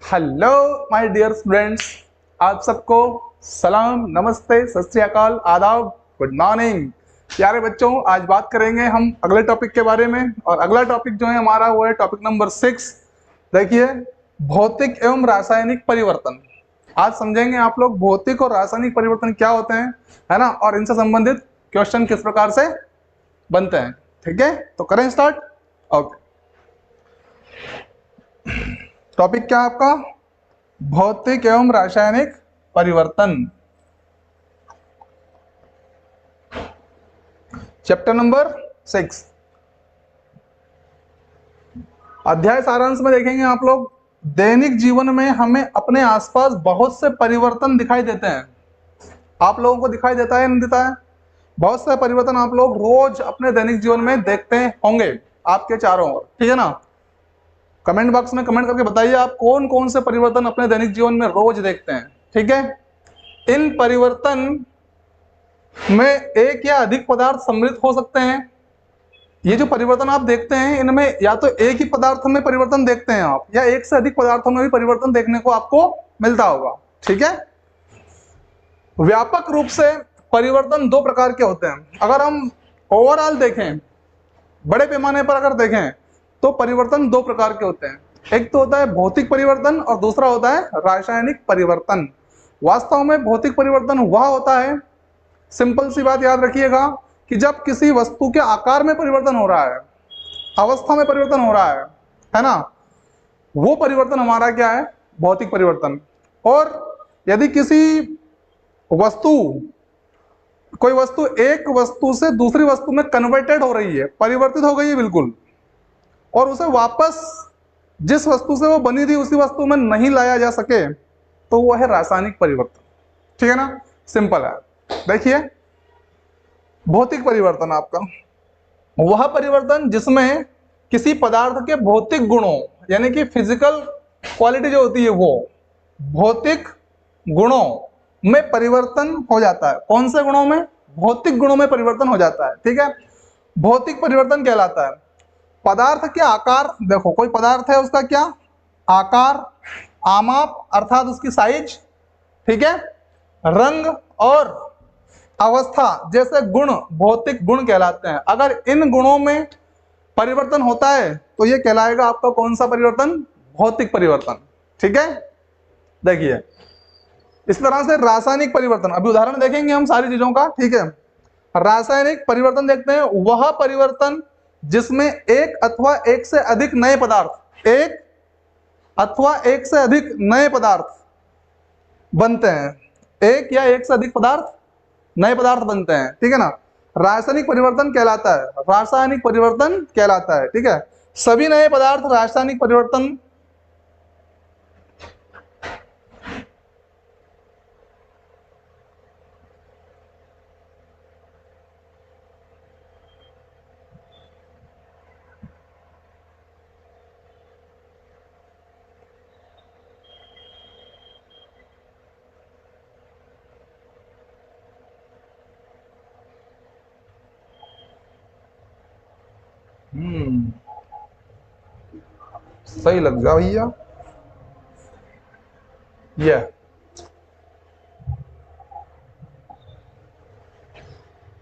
Hello my dear students, आप सबको सलाम, नमस्ते, सत श्री अकाल, आदाब, गुड मॉर्निंग। प्यारे बच्चों, आज बात करेंगे हम अगले टॉपिक के बारे में। और अगला टॉपिक जो है हमारा वो है टॉपिक नंबर 6। देखिए, भौतिक एवं रासायनिक परिवर्तन। आज समझेंगे आप लोग भौतिक और रासायनिक परिवर्तन क्या होते हैं, है ना, और इनसे संबंधित क्वेश्चन किस प्रकार से बनते हैं। ठीक है, तो करें स्टार्ट। ओके, टॉपिक क्या है आपका? भौतिक एवं रासायनिक परिवर्तन, चैप्टर नंबर 6। अध्याय सारांश में देखेंगे आप लोग, दैनिक जीवन में हमें अपने आसपास बहुत से परिवर्तन दिखाई देते हैं। आप लोगों को दिखाई देता है, नहीं देता है? बहुत से परिवर्तन आप लोग रोज अपने दैनिक जीवन में देखते होंगे आपके चारों ओर, ठीक है ना। कमेंट बॉक्स में कमेंट करके बताइए आप कौन कौन से परिवर्तन अपने दैनिक जीवन में रोज देखते हैं। ठीक है, इन परिवर्तन में एक या अधिक पदार्थ सम्मिलित हो सकते हैं। ये जो परिवर्तन आप देखते हैं इनमें या तो एक ही पदार्थ में परिवर्तन देखते हैं आप, या एक से अधिक पदार्थों में भी परिवर्तन देखने को आपको मिलता होगा। ठीक है, व्यापक रूप से परिवर्तन दो प्रकार के होते हैं। अगर हम ओवरऑल देखें, बड़े पैमाने पर अगर देखें, तो परिवर्तन दो प्रकार के होते हैं। एक तो होता है भौतिक परिवर्तन और दूसरा होता है रासायनिक परिवर्तन। वास्तव में भौतिक परिवर्तन वह होता है, सिंपल सी बात याद रखिएगा, कि जब किसी वस्तु के आकार में परिवर्तन हो रहा है, अवस्था में परिवर्तन हो रहा है ना, वो परिवर्तन हमारा क्या है? भौतिक परिवर्तन। और यदि किसी वस्तु, कोई वस्तु एक वस्तु से दूसरी वस्तु में कन्वर्टेड हो रही है, परिवर्तित हो गई है बिल्कुल, और उसे वापस जिस वस्तु से वो बनी थी उसी वस्तु में नहीं लाया जा सके, तो वो है रासायनिक परिवर्तन। ठीक है ना, सिंपल है। देखिए, भौतिक परिवर्तन आपका वह परिवर्तन जिसमें किसी पदार्थ के भौतिक गुणों, यानी कि फिजिकल क्वालिटी जो होती है, वो भौतिक गुणों में परिवर्तन हो जाता है। कौन से गुणों में? भौतिक गुणों में परिवर्तन हो जाता है। ठीक है, भौतिक परिवर्तन कहलाता है। पदार्थ के आकार, देखो कोई पदार्थ है, उसका क्या आकार, आमाप अर्थात उसकी साइज, ठीक है, रंग और अवस्था जैसे गुण भौतिक गुण कहलाते हैं। अगर इन गुणों में परिवर्तन होता है तो ये कहलाएगा आपका कौन सा परिवर्तन? भौतिक परिवर्तन। ठीक है, देखिए इस तरह से रासायनिक परिवर्तन, अभी उदाहरण देखेंगे हम सारी चीजों का। ठीक है, रासायनिक परिवर्तन देखते हैं, वह परिवर्तन जिसमें एक अथवा एक से अधिक नए पदार्थ, एक अथवा एक से अधिक नए पदार्थ बनते हैं, एक या एक से अधिक पदार्थ नए पदार्थ बनते हैं। ठीक है ना, रासायनिक परिवर्तन कहलाता है, रासायनिक परिवर्तन कहलाता है। ठीक है, सभी नए पदार्थ रासायनिक परिवर्तन सही लग जा भैया। ये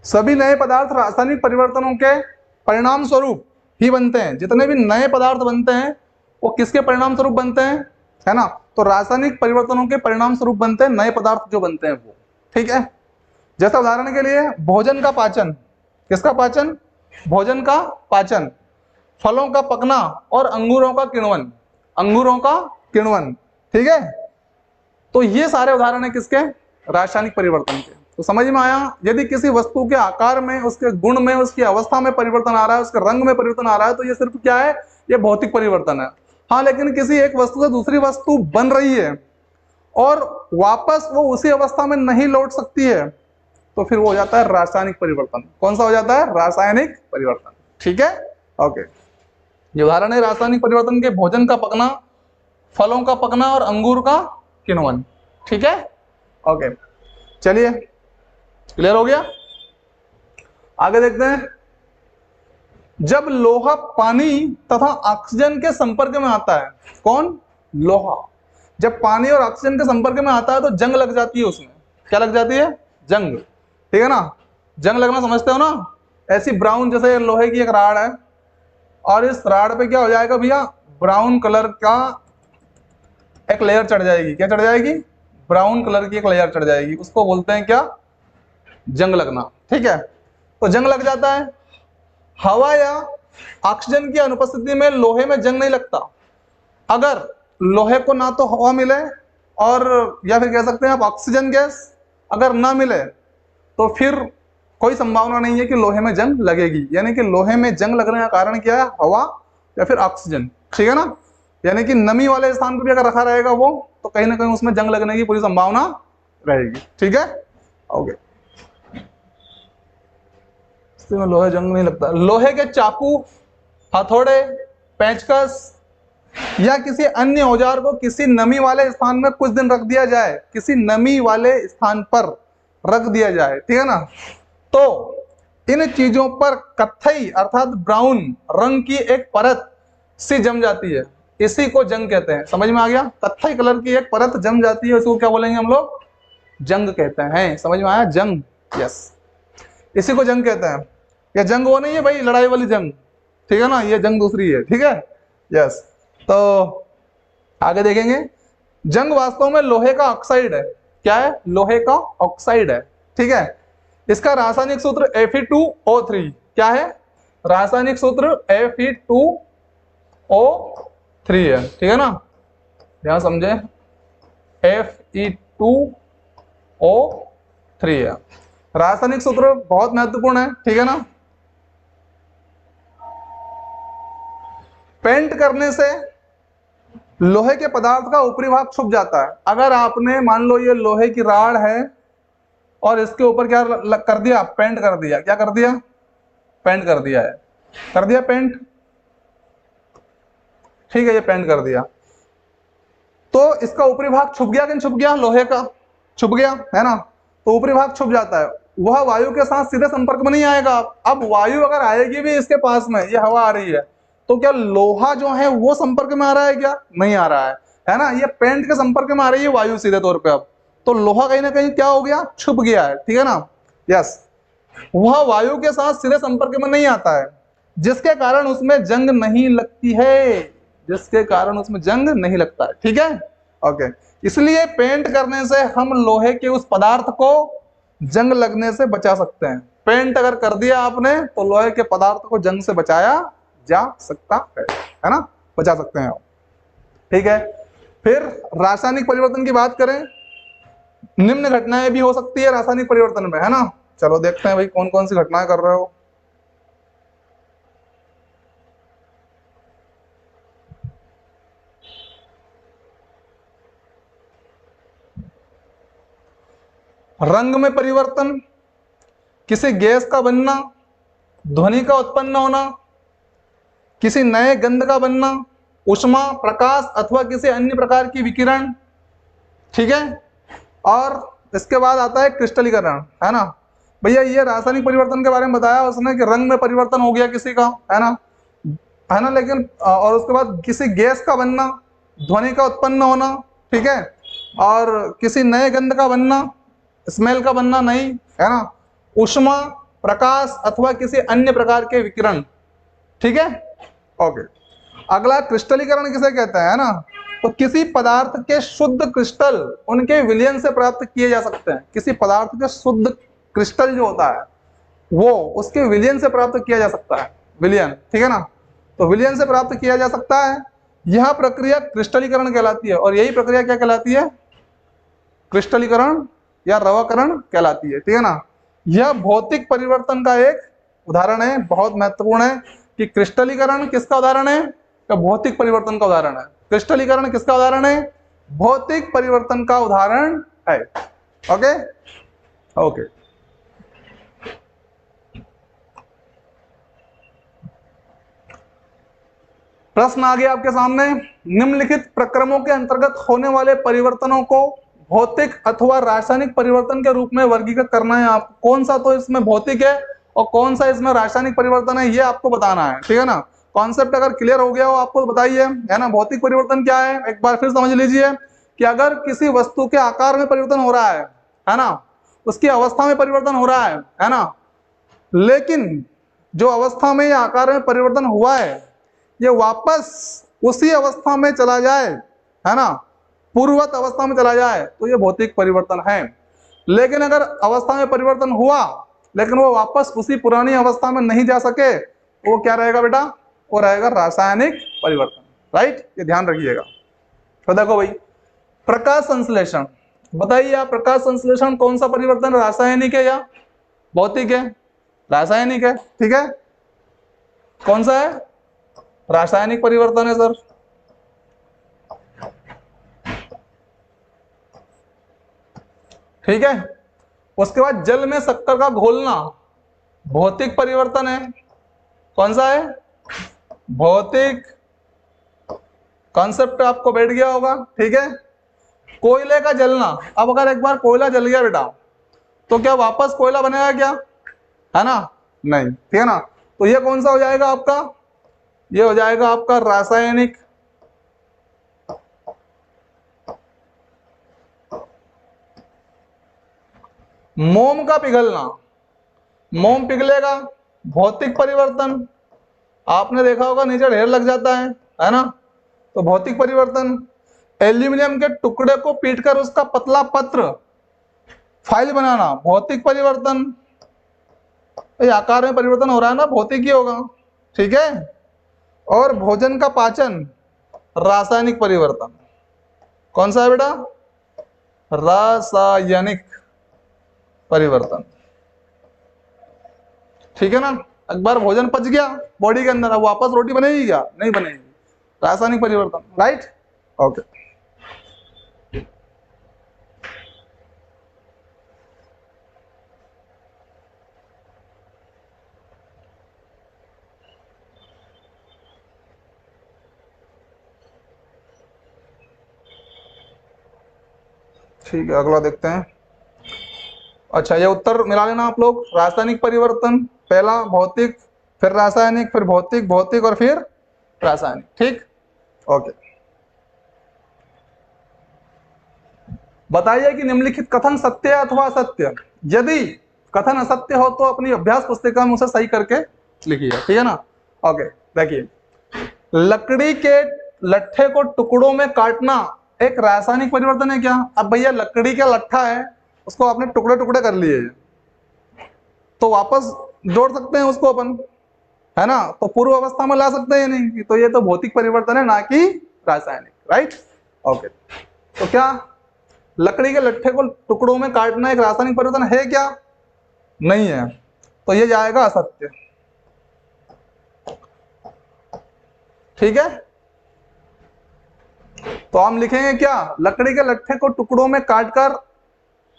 सभी नए पदार्थ रासायनिक परिवर्तनों के परिणाम स्वरूप ही बनते हैं। जितने भी नए पदार्थ बनते हैं वो किसके परिणाम स्वरूप बनते हैं? है ना, तो रासायनिक परिवर्तनों के परिणाम स्वरूप बनते हैं नए पदार्थ जो बनते हैं वो। ठीक है, जैसा उदाहरण के लिए भोजन का पाचन, किसका पाचन? भोजन का पाचन, फलों का पकना और अंगूरों का किण्वन, अंगूरों का किण्वन। ठीक है, तो ये सारे उदाहरण है किसके? रासायनिक परिवर्तन के। तो समझ में आया, यदि किसी वस्तु के आकार में, उसके गुण में, उसकी अवस्था में परिवर्तन आ रहा है, उसके रंग में परिवर्तन आ रहा है, तो ये सिर्फ क्या है? ये भौतिक परिवर्तन है। हाँ, लेकिन किसी एक वस्तु से दूसरी वस्तु बन रही है और वापस वो उसी अवस्था में नहीं लौट सकती है, तो फिर वो हो जाता है रासायनिक परिवर्तन। कौन सा हो जाता है? रासायनिक परिवर्तन। ठीक है, ओके। ये उदाहरण है रासायनिक परिवर्तन के, भोजन का पकना, फलों का पकना और अंगूर का किण्वन। ठीक है, ओके, चलिए क्लियर हो गया। आगे देखते हैं, जब लोहा पानी तथा ऑक्सीजन के संपर्क में आता है, कौन? लोहा। जब पानी और ऑक्सीजन के संपर्क में आता है तो जंग लग जाती है उसमें। क्या लग जाती है? जंग। ठीक है ना, जंग लगना समझते हो ना? ऐसी ब्राउन, जैसे लोहे की एक राड है और इस राड पे क्या हो जाएगा भैया, ब्राउन कलर का एक लेयर चढ़ जाएगी। क्या चढ़ जाएगी? ब्राउन कलर की एक लेयर चढ़ जाएगी, उसको बोलते हैं क्या? जंग लगना। ठीक है, तो जंग लग जाता है। हवा या ऑक्सीजन की अनुपस्थिति में लोहे में जंग नहीं लगता। अगर लोहे को ना तो हवा मिले और या फिर कह सकते हैं आप ऑक्सीजन गैस अगर ना मिले तो फिर कोई संभावना नहीं है कि लोहे में जंग लगेगी। यानी कि लोहे में जंग लगने का कारण क्या है? हवा या फिर ऑक्सीजन। ठीक है ना, यानी कि नमी वाले स्थान पर भी अगर रखा रहेगा वो, तो कहीं ना कहीं उसमें जंग लगने की पूरी संभावना रहेगी। ठीक है, ओके। में लोहे जंग नहीं लगता। लोहे के चाकू, हथौड़े, पेंचकस या किसी अन्य औजार को किसी नमी वाले स्थान में कुछ दिन रख दिया जाए, किसी नमी वाले स्थान पर रख दिया जाए, ठीक है ना, तो इन चीजों पर कत्थई अर्थात ब्राउन रंग की एक परत सी जम जाती है। इसी को जंग कहते हैं। समझ में आ गया? कत्थई कलर की एक परत जम जाती है, इसको क्या बोलेंगे हम लोग? जंग कहते हैं। समझ में आया? जंग, यस, इसी को जंग कहते हैं। ये जंग वो नहीं है भाई लड़ाई वाली जंग, ठीक है ना, ये जंग दूसरी है। ठीक है, यस। तो आगे देखेंगे, जंग वास्तव में लोहे का ऑक्साइड है। क्या है? लोहे का ऑक्साइड है। ठीक है, इसका रासायनिक सूत्र Fe2O3। क्या है? रासायनिक सूत्र Fe2O3 है। ठीक है ना, ध्यान समझे, Fe2O3 है। रासायनिक सूत्र बहुत महत्वपूर्ण है। ठीक है ना, पेंट करने से लोहे के पदार्थ का ऊपरी भाग छुप जाता है। अगर आपने मान लो ये लोहे की राड है और इसके ऊपर क्या कर दिया? पेंट कर दिया। क्या कर दिया? पेंट कर दिया है, कर दिया पेंट। ठीक है, ये पेंट कर दिया तो इसका ऊपरी भाग छुप गया कि नहीं छुप गया? लोहे का छुप गया है ना, तो ऊपरी भाग छुप जाता है। वह वायु के साथ सीधे संपर्क में नहीं आएगा। अब वायु अगर आएगी भी इसके पास में, ये हवा आ रही है, तो क्या लोहा जो है वो संपर्क में आ रहा है? क्या नहीं आ रहा है ना, ये पेंट के संपर्क में आ रही है वायु सीधे तौर पे। अब तो लोहा कहीं ना कहीं क्या हो गया? छुप गया है। ठीक है ना, यस, वह वायु के साथ सीधे संपर्क में नहीं आता है, जिसके कारण उसमें जंग नहीं लगती है, जिसके कारण उसमें जंग नहीं लगता है। ठीक है, ओके। इसलिए पेंट करने से हम लोहे के उस पदार्थ को जंग लगने से बचा सकते हैं। पेंट अगर कर दिया आपने तो लोहे के पदार्थ को जंग से बचाया जा सकता है ना, बचा सकते हैं। ठीक है, फिर रासायनिक परिवर्तन की बात करें, निम्न घटनाएं भी हो सकती है रासायनिक परिवर्तन में, है ना। चलो देखते हैं भाई कौन कौन सी घटनाएं कर रहे हो। रंग में परिवर्तन, किसी गैस का बनना, ध्वनि का उत्पन्न होना, किसी नए गंध का बनना, ऊष्मा, प्रकाश अथवा किसी अन्य प्रकार की विकिरण। ठीक है, और इसके बाद आता है क्रिस्टलीकरण, है ना। भैया ये रासायनिक परिवर्तन के बारे में बताया उसने कि रंग में परिवर्तन हो गया किसी का, है ना, लेकिन और उसके बाद किसी गैस का बनना, ध्वनि का उत्पन्न होना, ठीक है, और किसी नए गंध का बनना, स्मेल का बनना नहीं, है ना, ऊष्मा, प्रकाश अथवा किसी अन्य प्रकार के विकिरण। ठीक है, ओके। अगला क्रिस्टलीकरण किसे कहते हैं, है ना, तो किसी पदार्थ के शुद्ध क्रिस्टल उनके विलयन से प्राप्त किए जा सकते हैं। किसी पदार्थ के शुद्ध क्रिस्टल जो होता है वो उसके विलयन से प्राप्त किया जा सकता है, विलयन। ठीक है ना, तो विलयन से प्राप्त किया जा सकता है। यह प्रक्रिया क्रिस्टलीकरण कहलाती है, और यही प्रक्रिया क्या कहलाती है? क्रिस्टलीकरण या रवाकरण कहलाती है। ठीक है ना, यह भौतिक परिवर्तन का एक उदाहरण है, बहुत महत्वपूर्ण है कि क्रिस्टलीकरण किसका उदाहरण है? भौतिक परिवर्तन का उदाहरण है। क्रिस्टलीकरण किसका उदाहरण है? भौतिक परिवर्तन का उदाहरण है। Okay, okay. प्रश्न आ गया आपके सामने, निम्नलिखित प्रक्रमों के अंतर्गत होने वाले परिवर्तनों को भौतिक अथवा रासायनिक परिवर्तन के रूप में वर्गीकृत करना है। आप कौन सा तो इसमें भौतिक है और कौन सा इसमें रासायनिक परिवर्तन है, ये आपको बताना है। ठीक है ना, कॉन्सेप्ट अगर क्लियर हो गया हो आपको तो बताइए, है ना। भौतिक परिवर्तन क्या है एक बार फिर समझ लीजिए कि अगर किसी वस्तु के आकार में परिवर्तन हो रहा है ना, उसकी अवस्था में परिवर्तन हो रहा है ना, लेकिन जो अवस्था में या आकार में परिवर्तन हुआ है ये वापस उसी अवस्था में चला जाए, है ना, पूर्ववत अवस्था में चला जाए, तो ये भौतिक परिवर्तन है। लेकिन अगर अवस्था में परिवर्तन हुआ लेकिन वो वापस उसी पुरानी अवस्था में नहीं जा सके, तो वो क्या रहेगा बेटा? वो रहेगा रासायनिक परिवर्तन। राइट, ये ध्यान रखिएगा। तो देखो भाई, प्रकाश संश्लेषण, बताइए आप, प्रकाश संश्लेषण कौन सा परिवर्तन, रासायनिक है या भौतिक है? रासायनिक है, ठीक है। कौन सा है? रासायनिक परिवर्तन है सर। ठीक है। उसके बाद जल में शक्कर का घोलना भौतिक परिवर्तन है। कौन सा है? भौतिक। कॉन्सेप्ट आपको बैठ गया होगा, ठीक है। कोयले का जलना, अब अगर एक बार कोयला जल गया बेटा तो क्या वापस कोयला बनेगा क्या? है ना? नहीं, ठीक है ना। तो ये कौन सा हो जाएगा आपका? ये हो जाएगा आपका रासायनिक। मोम का पिघलना, मोम पिघलेगा, भौतिक परिवर्तन। आपने देखा होगा नीचे ढेर लग जाता है ना, तो भौतिक परिवर्तन। एल्यूमिनियम के टुकड़े को पीटकर उसका पतला पत्र फाइल बनाना, भौतिक परिवर्तन। ये आकार में परिवर्तन हो रहा है ना, भौतिक ही होगा, ठीक है। और भोजन का पाचन, रासायनिक परिवर्तन। कौन सा है बेटा? रासायनिक परिवर्तन, ठीक है ना। एक बार भोजन पच गया बॉडी के अंदर, अब वापस रोटी बनेगी क्या? नहीं बनेगी, रासायनिक परिवर्तन। Right, okay. ठीक है, अगला देखते हैं। अच्छा, ये उत्तर मिला लेना आप लोग। रासायनिक परिवर्तन, पहला भौतिक, फिर रासायनिक, फिर भौतिक, भौतिक और फिर रासायनिक, ठीक, ओके। बताइए कि निम्नलिखित कथन सत्य है अथवा असत्य। यदि कथन असत्य हो तो अपनी अभ्यास पुस्तिका में उसे सही करके लिखिए, ठीक है ना। ओके, देखिए, लकड़ी के लट्ठे को टुकड़ों में काटना एक रासायनिक परिवर्तन है क्या? अब भैया लकड़ी का लट्ठा है, उसको आपने टुकड़े टुकड़े कर लिए, तो वापस जोड़ सकते हैं उसको अपन, है ना, तो पूर्व अवस्था में ला सकते हैं नहीं, तो ये तो भौतिक परिवर्तन है ना कि रासायनिक। Right, okay. तो क्या लकड़ी के लट्ठे को टुकड़ों में काटना एक रासायनिक परिवर्तन है क्या? नहीं है, तो ये जाएगा असत्य, ठीक है। तो हम लिखेंगे क्या? लकड़ी के लट्ठे को टुकड़ों में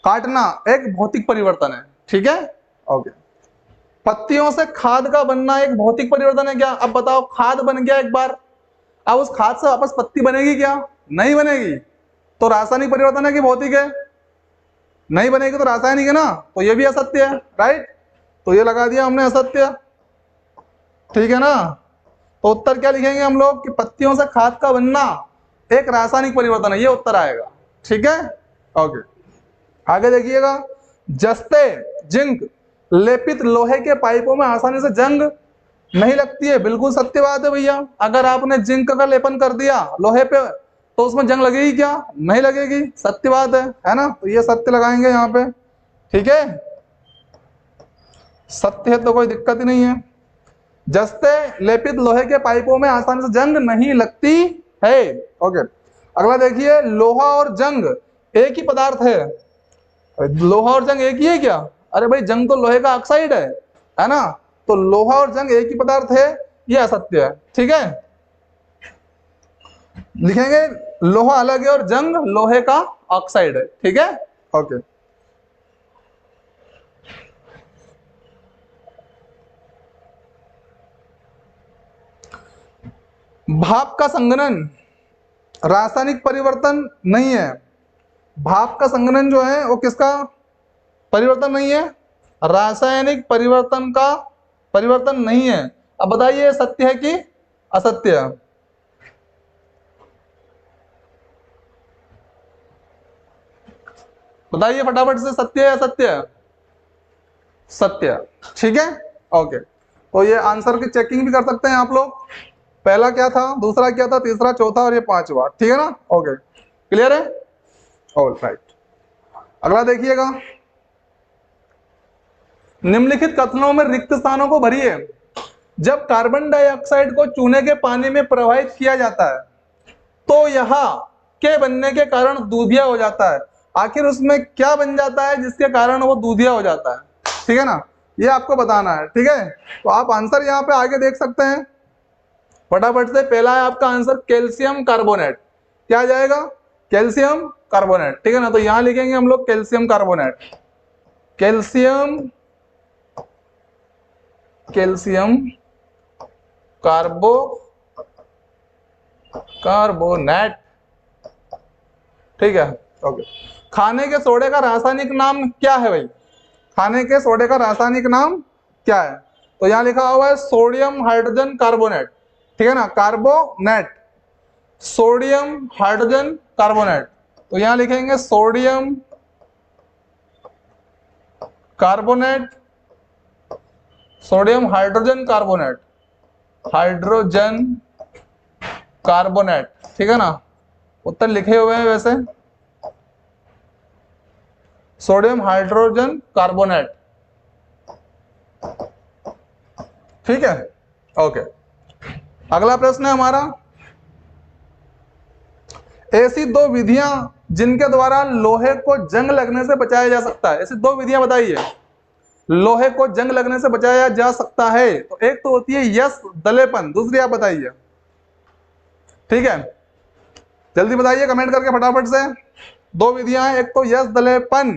काटना एक भौतिक परिवर्तन है, ठीक है, ओके। पत्तियों से खाद का बनना एक भौतिक परिवर्तन है क्या? अब बताओ, खाद बन गया एक बार, अब उस खाद से वापस पत्ती बनेगी क्या? नहीं बनेगी, तो रासायनिक परिवर्तन है कि भौतिक है? नहीं बनेगी तो रासायनिक है ना, तो ये भी असत्य है। राइट, तो ये लगा दिया हमने असत्य, ठीक है ना। तो उत्तर क्या लिखेंगे हम लोग कि पत्तियों से खाद का बनना एक रासायनिक परिवर्तन है, ये उत्तर आएगा, ठीक है, ओके। आगे देखिएगा, जस्ते जिंक लेपित लोहे के पाइपों में आसानी से जंग नहीं लगती है। बिल्कुल सत्य बात है भैया, अगर आपने जिंक का लेपन कर दिया लोहे पे तो उसमें जंग लगेगी क्या? नहीं लगेगी, सत्य बात है ना। तो ये सत्य लगाएंगे यहाँ पे, ठीक है, सत्य है तो कोई दिक्कत ही नहीं है। जस्ते लेपित लोहे के पाइपों में आसानी से जंग नहीं लगती है, ओके। अगला देखिए, लोहा और जंग एक ही पदार्थ है। लोहा और जंग एक ही है क्या? अरे भाई, जंग तो लोहे का ऑक्साइड है ना, तो लोहा और जंग एक ही पदार्थ है, ये असत्य है, ठीक है। लिखेंगे लोहा अलग है और जंग लोहे का ऑक्साइड है, ठीक है, ओके। भाप का संघनन रासायनिक परिवर्तन नहीं है। भाप का संघनन जो है वो किसका परिवर्तन नहीं है? रासायनिक परिवर्तन का परिवर्तन नहीं है। अब बताइए सत्य है कि असत्य है? बताइए फटाफट से, सत्य है असत्य? सत्य। ठीक है, ओके। तो ये आंसर की चेकिंग भी कर सकते हैं आप लोग। पहला क्या था, दूसरा क्या था, तीसरा, चौथा और ये पांचवा। ठीक है ना, ओके, क्लियर है, ऑल राइट। अगला देखिएगा, निम्नलिखित कथनों में रिक्त स्थानों को भरिए। जब कार्बन डाइऑक्साइड को चूने के पानी में प्रवाहित किया जाता है तो यह के बनने के कारण दूधिया हो जाता है। आखिर उसमें क्या बन जाता है जिसके कारण वो दूधिया हो जाता है? ठीक है ना, ये आपको बताना है। ठीक है, तो आप आंसर यहाँ पे आगे देख सकते हैं फटाफट से। पहला है आपका आंसर कैल्शियम कार्बोनेट। क्या आ जाएगा? Calcium carbonate. ठीक है ना, तो यहां लिखेंगे हम लोग calcium carbonate. Calcium calcium carbonate. ठीक है, ओके। खाने के सोडे का रासायनिक नाम क्या है भाई? खाने के सोडे का रासायनिक नाम क्या है? तो यहां लिखा हुआ है सोडियम हाइड्रोजन कार्बोनेट। ठीक है ना, कार्बोनेट, सोडियम हाइड्रोजन कार्बोनेट। तो यहां लिखेंगे sodium carbonate, sodium hydrogen carbonate, hydrogen carbonate. ठीक है ना, उत्तर लिखे हुए हैं वैसे, सोडियम हाइड्रोजन कार्बोनेट। ठीक है, ओके। अगला प्रश्न है हमारा, ऐसी दो विधियां जिनके द्वारा लोहे को जंग लगने से बचाया जा सकता है। ऐसी दो विधियां बताइए, लोहे को जंग लगने से बचाया जा सकता है। तो एक तो होती है यस दलेपन, दूसरी आप बताइए। ठीक है, जल्दी बताइए कमेंट करके फटाफट से। दो विधियां हैं, एक तो यस दलेपन,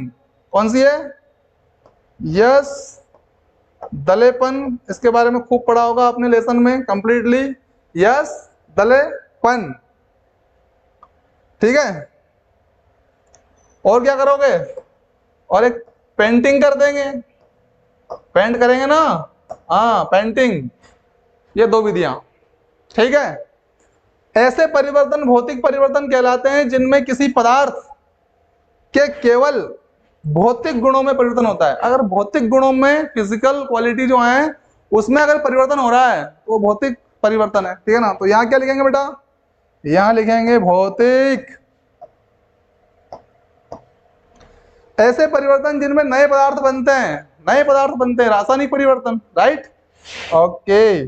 कौन सी है? यस दलेपन, इसके बारे में खूब पढ़ा होगा आपने लेसन में कंप्लीटली। यस दलेपन। ठीक है, और क्या करोगे? और एक पेंटिंग कर देंगे, पेंट करेंगे ना, हाँ पेंटिंग। ये दो विधियां। ठीक है, ऐसे परिवर्तन भौतिक परिवर्तन कहलाते हैं जिनमें किसी पदार्थ के केवल भौतिक गुणों में परिवर्तन होता है। अगर भौतिक गुणों में, फिजिकल क्वालिटी जो है उसमें अगर परिवर्तन हो रहा है तो भौतिक परिवर्तन है। ठीक है ना, तो यहां क्या लिखेंगे बेटा? यहां लिखेंगे भौतिक। ऐसे परिवर्तन जिनमें नए पदार्थ बनते हैं, नए पदार्थ बनते हैं, रासायनिक परिवर्तन। Right, okay.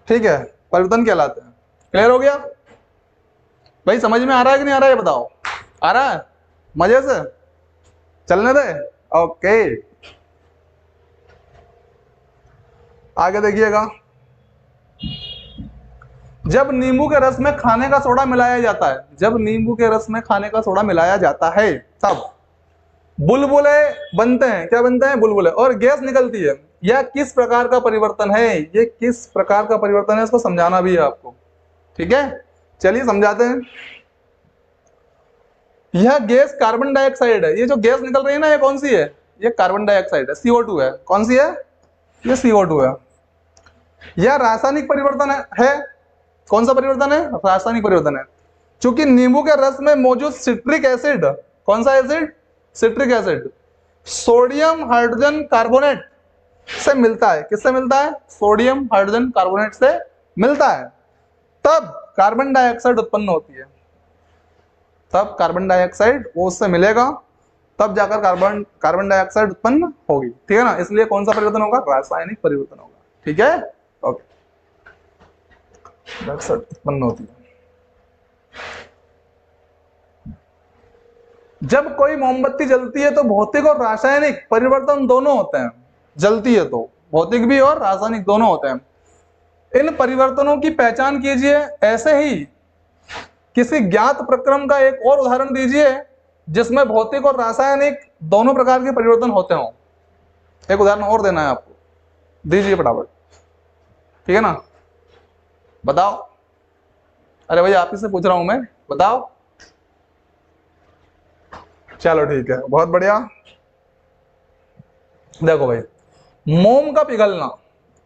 ठीक है, परिवर्तन कहलाते हैं। क्लियर हो गया भाई? समझ में आ रहा है कि नहीं आ रहा है, ये बताओ। आ रहा है मजे से? चलने दे, ओके। आगे देखिएगा, जब नींबू के रस में खाने का सोडा मिलाया जाता है, जब नींबू के रस में खाने का सोडा मिलाया जाता है तब बुलबुले बनते हैं। क्या बनते हैं? बुलबुले, और गैस निकलती है। यह किस प्रकार का परिवर्तन है? ये किस प्रकार का परिवर्तन है, इसको समझाना भी है आपको। ठीक है, चलिए समझाते हैं। यह गैस कार्बन डाइऑक्साइड है। ये जो गैस निकल रही है ना, ये कौन सी है? ये कार्बन डाइऑक्साइड है, CO2 है। कौन सी है? ये CO2 है। यह रासायनिक परिवर्तन है। कौन सा परिवर्तन है? रासायनिक परिवर्तन है। चूंकि नींबू के रस में मौजूद सिट्रिक एसिड, कौन सा acid? Citric acid, sodium hydrogen carbonate से मिलता है। किससे मिलता है? सोडियम हाइड्रोजन कार्बोनेट से मिलता है, तब कार्बन डाइऑक्साइड उत्पन्न होती है। तब कार्बन डाइऑक्साइड वो उससे मिलेगा, तब जाकर कार्बन डाइऑक्साइड उत्पन्न होगी। ठीक है ना, इसलिए कौन सा परिवर्तन होगा? रासायनिक परिवर्तन होगा। ठीक है, ओके, डाइऑक्साइड उत्पन्न होती है। जब कोई मोमबत्ती जलती है तो भौतिक और रासायनिक परिवर्तन दोनों होते हैं। जलती है तो भौतिक भी और रासायनिक दोनों होते हैं। इन परिवर्तनों की पहचान कीजिए। ऐसे ही किसी ज्ञात प्रक्रम का एक और उदाहरण दीजिए जिसमें भौतिक और रासायनिक दोनों प्रकार के परिवर्तन होते हों। एक उदाहरण और देना है आपको, दीजिए फटाफट। ठीक है ना, बताओ। अरे भाई आप ही से पूछ रहा हूं मैं, बताओ। चलो ठीक है, बहुत बढ़िया। देखो भाई, मोम का पिघलना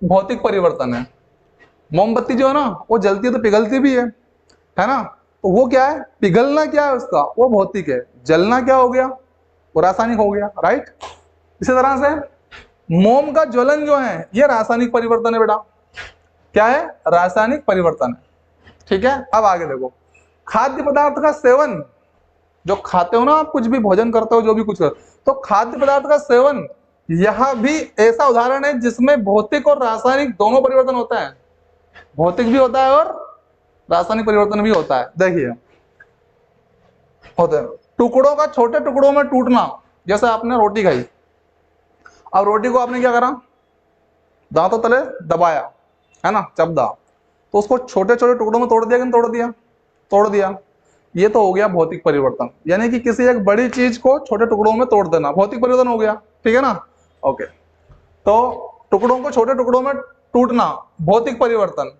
भौतिक परिवर्तन है। मोमबत्ती जो है ना वो जलती है तो पिघलती भी है ना। तो वो क्या है, पिघलना क्या है उसका, वो भौतिक है, जलना क्या हो गया, वो रासायनिक हो गया, राइट। इसी तरह से मोम का ज्वलन जो है ये रासायनिक परिवर्तन है बेटा, क्या है, रासायनिक परिवर्तन है। ठीक है, अब आगे देखो, खाद्य पदार्थ का सेवन, जो खाते हो ना आप, कुछ भी भोजन करते हो, जो भी कुछ कर, तो खाद्य पदार्थ का सेवन यह भी ऐसा उदाहरण है जिसमें भौतिक और रासायनिक दोनों परिवर्तन होता है, भौतिक भी होता है और रासायनिक परिवर्तन भी होता है। देखिए होते हैं टुकड़ों का छोटे टुकड़ों में टूटना, जैसे आपने रोटी खाई, अब रोटी को आपने क्या करा, दांतों तले दबाया, है ना, चबदा, तो उसको छोटे छोटे टुकड़ों में तोड़ दिया कि नहीं तोड़ दिया, तोड़ दिया। ये तो हो गया भौतिक परिवर्तन, यानी कि किसी एक बड़ी चीज को छोटे टुकड़ों में तोड़ देना, भौतिक परिवर्तन हो गया, ठीक है ना। ओके, तो टुकड़ों को छोटे टुकड़ों में टूटना भौतिक परिवर्तन,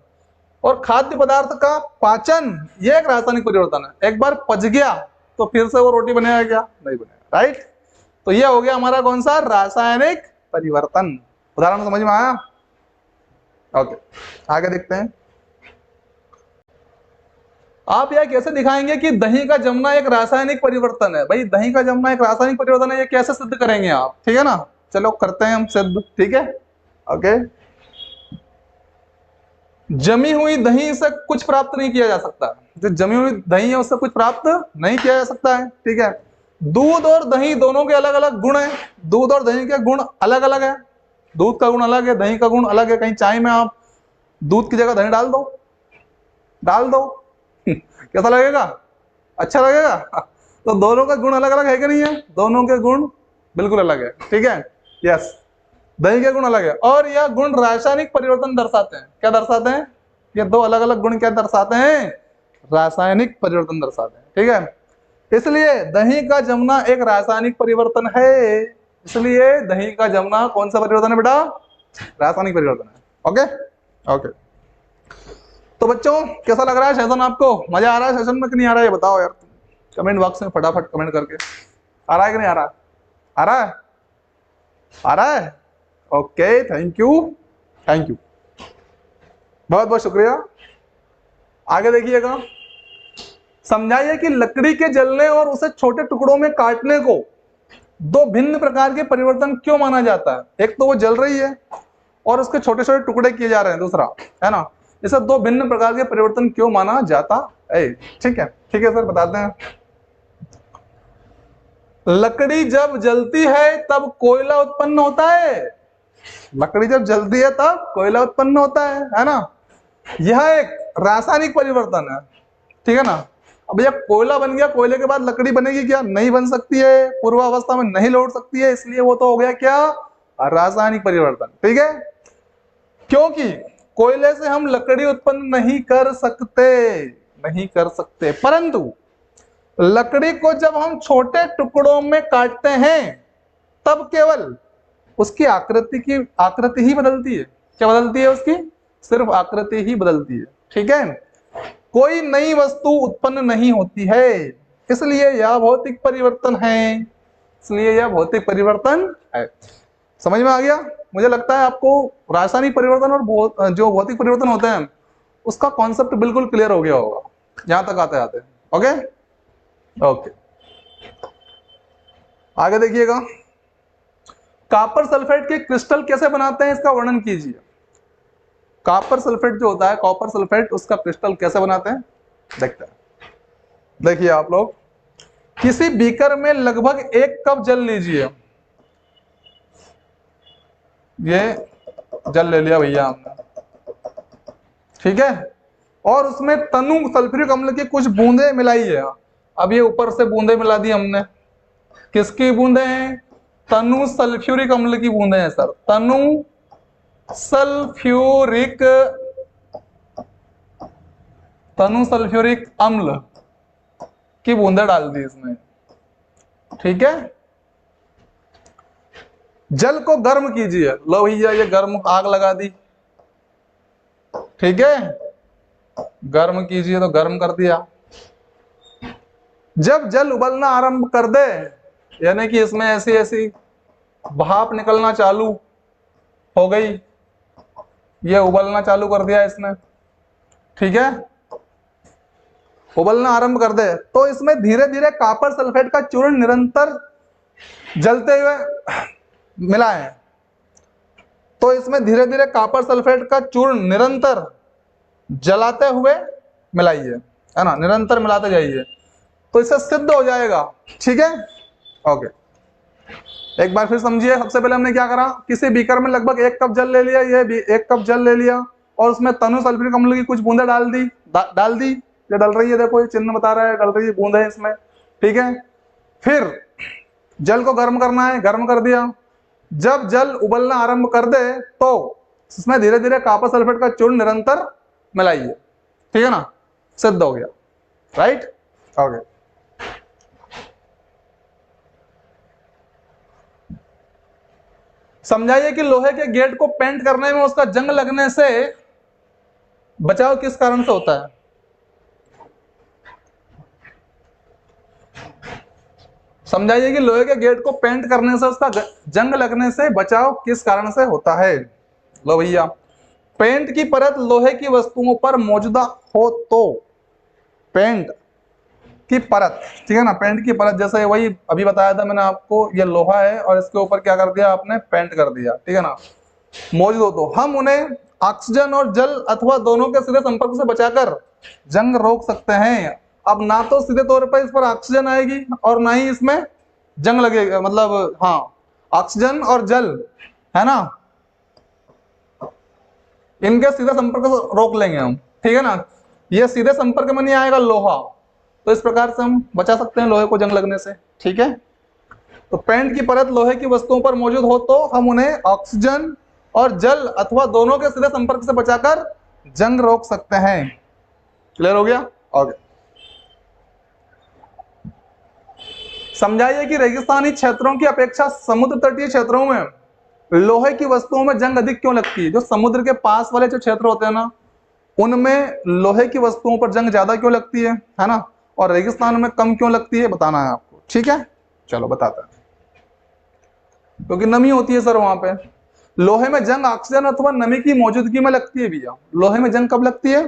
और खाद्य पदार्थ का पाचन ये एक रासायनिक परिवर्तन है। एक बार पच गया तो फिर से वो रोटी बनेगा क्या, नहीं बनेगा, राइट। तो ये हो गया हमारा कौन सा, रासायनिक परिवर्तन। उदाहरण समझ में आया। ओके, आगे देखते हैं। आप यह कैसे दिखाएंगे कि दही का जमना एक रासायनिक परिवर्तन है। भाई दही का जमना एक रासायनिक परिवर्तन है, ये कैसे सिद्ध करेंगे आप, ठीक है ना। चलो करते हैं हम सिद्ध, ठीक है। ओके, जमी हुई दही से कुछ प्राप्त नहीं किया जा सकता, जो जमी हुई दही है उससे कुछ प्राप्त नहीं किया जा सकता है, ठीक है। दूध और दही दोनों के अलग अलग गुण है, दूध और दही के गुण अलग अलग है, दूध का गुण अलग है, दही का गुण अलग है। कहीं चाय में आप दूध की जगह दही डाल दो, डाल दो कैसा लगेगा, अच्छा लगेगा। तो दोनों का गुण अलग अलग है कि नहीं है, दोनों के गुण बिल्कुल अलग है, ठीक है। यस, दही के गुण अलग है, और यह गुण रासायनिक परिवर्तन दर्शाते हैं। क्या दर्शाते हैं, ये दो अलग अलग गुण क्या दर्शाते हैं, रासायनिक परिवर्तन दर्शाते हैं, ठीक है। इसलिए दही का जमना एक रासायनिक परिवर्तन है, इसलिए दही का जमना कौन सा परिवर्तन है बेटा, रासायनिक परिवर्तन है। ओके ओके, तो बच्चों कैसा लग रहा है सेशन, आपको मजा आ रहा है सेशन में कि नहीं आ रहा है, ये बताओ यार, कमेंट बॉक्स में फटाफट कमेंट करके। आ रहा है कि नहीं आ रहा, आ रहा है, आ रहा है। Okay, thank you, thank you, बहुत बहुत शुक्रिया। आगे देखिएगा, समझाइए कि लकड़ी के जलने और उसे छोटे टुकड़ों में काटने को दो भिन्न प्रकार के परिवर्तन क्यों माना जाता है। एक तो वो जल रही है और उसके छोटे छोटे टुकड़े किए जा रहे हैं, दूसरा, है ना, इसे दो भिन्न प्रकार के परिवर्तन क्यों माना जाता है। ठीक है, ठीक है सर, बताते हैं। लकड़ी जब जलती है तब कोयला उत्पन्न होता है, लकड़ी जब जलती है तब कोयला उत्पन्न होता है ना। यह एक रासायनिक परिवर्तन है, ठीक है ना। अब भैया कोयला बन गया, कोयले के बाद लकड़ी बनेगी क्या, नहीं बन सकती है, पूर्वावस्था में नहीं लौट सकती है, इसलिए वो तो हो गया क्या, रासायनिक परिवर्तन, ठीक है। क्योंकि कोयले से हम लकड़ी उत्पन्न नहीं कर सकते, नहीं कर सकते, परंतु लकड़ी को जब हम छोटे टुकड़ों में काटते हैं तब केवल उसकी आकृति ही बदलती है। क्या बदलती है उसकी, सिर्फ आकृति ही बदलती है, ठीक है। कोई नई वस्तु उत्पन्न नहीं होती है, इसलिए यह भौतिक परिवर्तन है, इसलिए यह भौतिक परिवर्तन है। समझ में आ गया। मुझे लगता है आपको रासायनिक परिवर्तन और जो भौतिक परिवर्तन होते हैं उसका कॉन्सेप्ट बिल्कुल क्लियर हो गया होगा यहां तक आते आते। ओके ओके, आगे देखिएगा, कॉपर सल्फेट के क्रिस्टल कैसे बनाते हैं इसका वर्णन कीजिए। कॉपर सल्फेट जो होता है, कॉपर सल्फेट, उसका क्रिस्टल कैसे बनाते हैं देखते हैं। देखिए आप लोग, किसी बीकर में लगभग 1 कप जल लीजिए, ये जल ले लिया भैया हमने, ठीक है, और उसमें तनु सल्फ्यूरिक अम्ल की कुछ बूंदे मिलाइए। अब ये ऊपर से बूंदे मिला दी हमने, किसकी बूंदे हैं, तनु सल्फ्यूरिक अम्ल की बूंदे हैं सर, तनु सल्फ्यूरिक, तनु सल्फ्यूरिक अम्ल की बूंदे डाल दी इसमें, ठीक है। जल को गर्म कीजिए, लो भैया ये गर्म, आग लगा दी, ठीक है, गर्म कीजिए, तो गर्म कर दिया। जब जल उबलना आरंभ कर दे, यानी कि इसमें ऐसी ऐसी भाप निकलना चालू हो गई, ये उबलना चालू कर दिया इसने, ठीक है, उबलना आरंभ कर दे तो इसमें धीरे धीरे कॉपर सल्फेट का चूर्ण निरंतर जलते हुए मिला है, तो इसमें धीरे धीरे कॉपर सल्फेट का चूर्ण निरंतर जलाते हुए मिलाइए, है ना, निरंतर मिलाते जाइए तो इससे सिद्ध हो जाएगा, ठीक है। ओके, एक बार फिर समझिए। सबसे पहले हमने क्या करा, किसी बीकर में लगभग 1 कप जल ले लिया, ये 1 कप जल ले लिया और उसमें तनु सल्फ्यूरिक अम्ल की कुछ बूंदें डाल दी, डाल दी, ये डल रही है, देखो ये चिन्ह बता रहा है, डल रही है बूंदें इसमें, ठीक है। फिर जल को गर्म करना है, गर्म कर दिया, जब जल उबलना आरंभ कर दे तो इसमें धीरे धीरे कॉपर सल्फेट का चूर्ण निरंतर मिलाइए, ठीक है ना, सिद्ध हो गया, राइट। ओके, समझाइए कि लोहे के गेट को पेंट करने में उसका जंग लगने से बचाव किस कारण से होता है। समझाइए कि लोहे के गेट को पेंट करने से उसका जंग लगने से बचाव किस कारण से होता है। लो भैया, पेंट की परत लोहे की वस्तुओं पर मौजूदा हो तो, पेंट की परत, ठीक है ना, पेंट की परत, जैसे वही अभी बताया था मैंने आपको, ये लोहा है और इसके ऊपर क्या कर दिया आपने, पेंट कर दिया, ठीक है ना, मौजूद हो तो हम उन्हें ऑक्सीजन और जल अथवा दोनों के सीधे संपर्क से बचाकर जंग रोक सकते हैं। अब ना तो सीधे तौर पर इस पर ऑक्सीजन आएगी और ना ही इसमें जंग लगेगा, मतलब हाँ, ऑक्सीजन और जल, है ना, इनके सीधे संपर्क से रोक लेंगे हम, ठीक है ना। ये सीधे संपर्क में नहीं आएगा लोहा, तो इस प्रकार से हम बचा सकते हैं लोहे को जंग लगने से, ठीक है। तो पेंट की परत लोहे की वस्तुओं पर मौजूद हो तो हम उन्हें ऑक्सीजन और जल अथवा दोनों के सीधे संपर्क से बचाकर जंग रोक सकते हैं। क्लियर हो गया। ओके, समझाइए कि रेगिस्तानी क्षेत्रों की अपेक्षा समुद्र तटीय क्षेत्रों में लोहे की वस्तुओं में जंग अधिक क्यों लगती है। जो समुद्र के पास वाले जो क्षेत्र होते हैं ना, उनमें लोहे की वस्तुओं पर जंग ज्यादा क्यों लगती है ना, और रेगिस्तान में कम क्यों लगती है, बताना है आपको, ठीक है। चलो बताते हैं। क्योंकि नमी होती है सर वहां पे। लोहे में जंग ऑक्सीजन अथवा नमी की मौजूदगी में लगती है भैया। लोहे में जंग कब लगती है,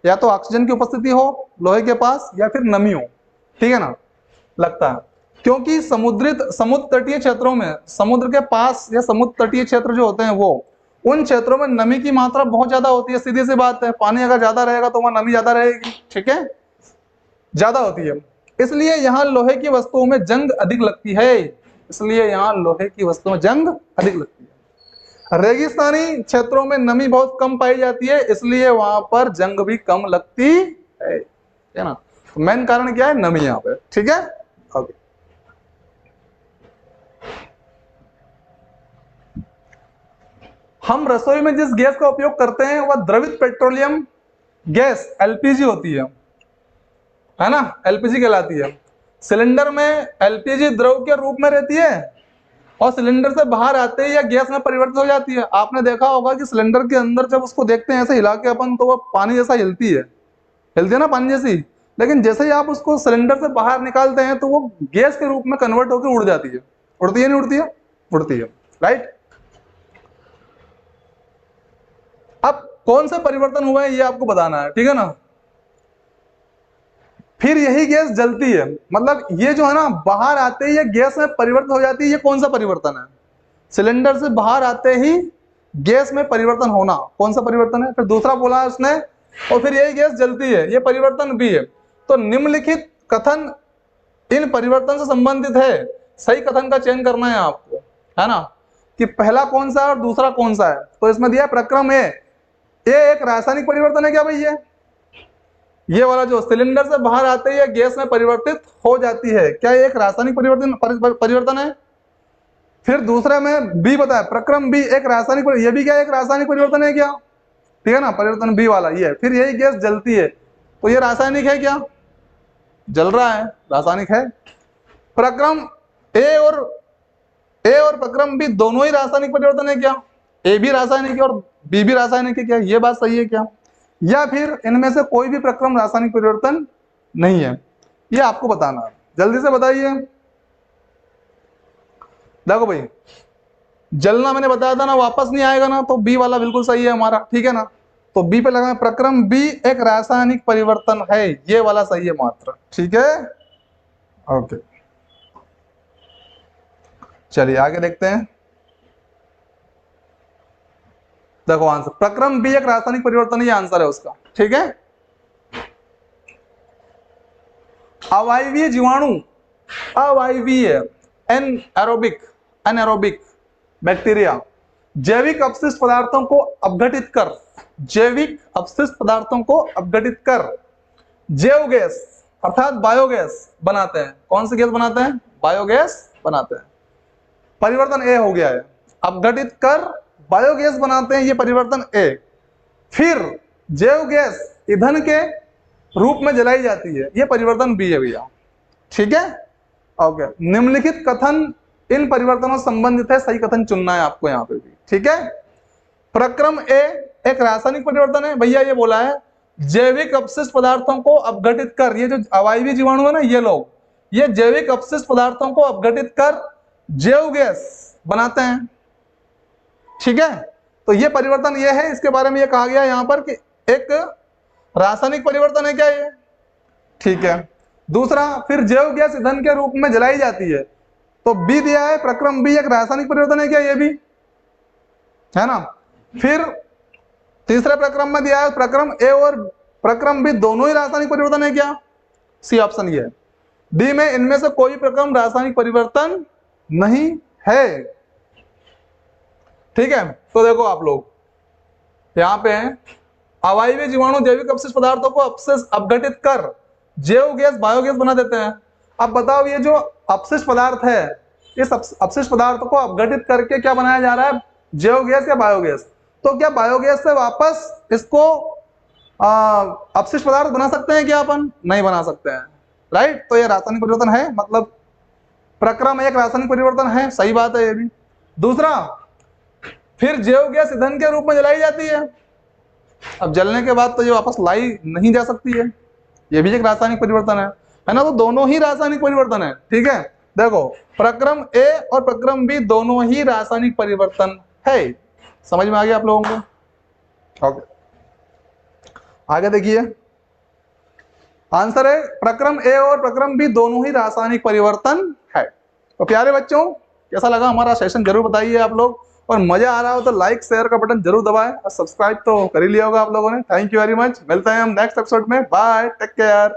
या तो ऑक्सीजन की उपस्थिति हो लोहे के पास या फिर नमी हो, ठीक है ना, लगता है। क्योंकि समुद्र तटीय क्षेत्रों में, समुद्र के पास या समुद्र तटीय क्षेत्र जो होते हैं वो, उन क्षेत्रों में नमी की मात्रा बहुत ज्यादा होती है, सीधी सी बात है। पानी अगर ज्यादा रहेगा तो वहां नमी ज्यादा रहेगी, ठीक है, ज्यादा होती है, इसलिए यहाँ लोहे की वस्तुओं में जंग अधिक लगती है, इसलिए यहाँ लोहे की वस्तुओं में जंग अधिक लगती है। रेगिस्तानी क्षेत्रों में नमी बहुत कम पाई जाती है, इसलिए वहां पर जंग भी कम लगती है ना। तो मेन कारण क्या है, नमी यहाँ पे, ठीक है। ओके, हम रसोई में जिस गैस का उपयोग करते हैं वह द्रवित पेट्रोलियम गैस एलपीजी होती है ना, एलपीजी कहलाती है। सिलेंडर में एलपीजी द्रव के रूप में रहती है और सिलेंडर से बाहर आते ही यह गैस में परिवर्तित हो जाती है। आपने देखा होगा कि सिलेंडर के अंदर जब उसको देखते हैं ऐसे हिला के अपन, तो वह पानी जैसा हिलती है ना, पानी जैसी, लेकिन जैसे ही आप उसको सिलेंडर से बाहर निकालते हैं तो वो गैस के रूप में कन्वर्ट होकर उड़ जाती है। उड़ती है नहीं उड़ती है, उड़ती है, राइट। अब कौन सा परिवर्तन हुआ है ये आपको बताना है, ठीक है ना। फिर यही गैस जलती है, मतलब ये जो है ना, बाहर आते ही ये गैस में परिवर्तित हो जाती है। ये कौन सा परिवर्तन है, सिलेंडर से बाहर आते ही गैस में परिवर्तन होना, कौन सा परिवर्तन है। फिर दूसरा बोला है उसने, और फिर यही गैस जलती है, ये परिवर्तन भी है। तो निम्नलिखित कथन इन परिवर्तन से संबंधित है, सही कथन का चयन करना है आपको, है ना, कि पहला कौन सा है और दूसरा कौन सा है। तो इसमें दिया प्रक्रम ए, ये एक रासायनिक परिवर्तन है क्या भाई, ये वाला जो सिलेंडर से बाहर आते ही गैस में परिवर्तित हो जाती है, क्या ये एक रासायनिक परिवर्तन है। फिर दूसरे में बी बताया, प्रक्रम बी एक रासायनिक, ये भी क्या एक रासायनिक परिवर्तन है क्या, ठीक है ना, परिवर्तन बी वाला ये। फिर यही गैस जलती है, तो ये रासायनिक है क्या, जल रहा है, रासायनिक है। प्रक्रम ए और प्रक्रम बी दोनों ही रासायनिक परिवर्तन है क्या, ए भी रासायनिक है और बी भी रासायनिक है क्या, ये बात सही है क्या, या फिर इनमें से कोई भी प्रक्रम रासायनिक परिवर्तन नहीं है, ये आपको बताना है। जल्दी से बताइए। देखो भाई, जलना मैंने बताया था ना, वापस नहीं आएगा ना, तो बी वाला बिल्कुल सही है हमारा, ठीक है ना। तो बी पे लगा, प्रक्रम बी एक रासायनिक परिवर्तन है, ये वाला सही है मात्र, ठीक है। ओके, चलिए आगे देखते हैं। देखो आंसर, प्रक्रम बी एक रासायनिक परिवर्तन, ये आंसर है उसका, ठीक है। अवायवीय जीवाणु, अवायवीय एनएरोबिक, एनएरोबिक बैक्टीरिया जैविक अपशिष्ट पदार्थों को अपघटित कर, जैविक अपशिष्ट पदार्थों को अपघटित कर जैव गैस अर्थात बायोगैस बनाते हैं। कौन सी गैस बनाते हैं? बायोगैस बनाते हैं। परिवर्तन ए हो गया है, अपघटित कर बायोगैस बनाते हैं, ये परिवर्तन ए। फिर जैव गैस ईंधन के रूप में जलाई जाती है, ये परिवर्तन बी है भैया, ठीक है। ओके, निम्नलिखित कथन इन परिवर्तनों से संबंधित है, सही कथन चुनना है आपको यहाँ पे भी, ठीक है। प्रक्रम ए एक रासायनिक परिवर्तन है भैया, ये बोला है जैविक अपशिष्ट पदार्थों को अपघटित कर, ये जो अवायवीय जीवाणु है ना ये लोग, ये जैविक अपशिष्ट पदार्थों को अपघटित कर जैव गैस बनाते हैं, ठीक है। तो ये परिवर्तन ये है, इसके बारे में ये कहा गया यहाँ पर कि एक रासायनिक परिवर्तन है क्या ये, ठीक है। दूसरा, फिर जैव गैस ईंधन के रूप में जलाई जाती है, तो बी दिया है, प्रक्रम बी एक रासायनिक परिवर्तन है क्या, ये भी है ना। फिर तीसरे प्रक्रम में दिया है, प्रक्रम ए और प्रक्रम बी दोनों ही रासायनिक परिवर्तन है क्या, सी ऑप्शन ये है। डी में इनमें से कोई प्रक्रम रासायनिक परिवर्तन नहीं है, ठीक है। तो देखो आप लोग यहाँ पे अवायवीय जीवाणु जैविक अपशिष्ट पदार्थों को अपघटित कर जैव गैस बायोगैस बना देते हैं। अब बताओ ये जो अपशिष्ट पदार्थ है, इस अपशिष्ट पदार्थ को अपघटित करके क्या बनाया जा रहा है, जैव गैस या बायोगैस। तो क्या बायोगैस से वापस इसको अपशिष्ट पदार्थ बना सकते हैं क्या अपन? नहीं बना सकते हैं, राइट। तो ये रासायनिक परिवर्तन है, मतलब प्रक्रम एक रासायनिक परिवर्तन है, सही बात है ये भी। दूसरा, फिर जैव गैस ईंधन के रूप में जलाई जाती है, अब जलने के बाद तो ये वापस लाई नहीं जा सकती है, ये भी एक रासायनिक परिवर्तन है ना। तो दोनों ही रासायनिक परिवर्तन है, ठीक है। देखो प्रक्रम ए और प्रक्रम बी दोनों ही रासायनिक परिवर्तन है, समझ में आ गया आप लोगों को? ओके, आगे देखिए, आंसर है प्रक्रम ए और प्रक्रम बी दोनों ही रासायनिक परिवर्तन है। तो प्यारे बच्चों, कैसा लगा हमारा सेशन जरूर बताइए आप लोग, और मजा आ रहा हो तो लाइक शेयर का बटन जरूर दबाएं, और सब्सक्राइब तो कर ही लिया होगा आप लोगों ने। थैंक यू वेरी मच, मिलते हैं हम नेक्स्ट एपिसोड में, बाय, टेक केयर।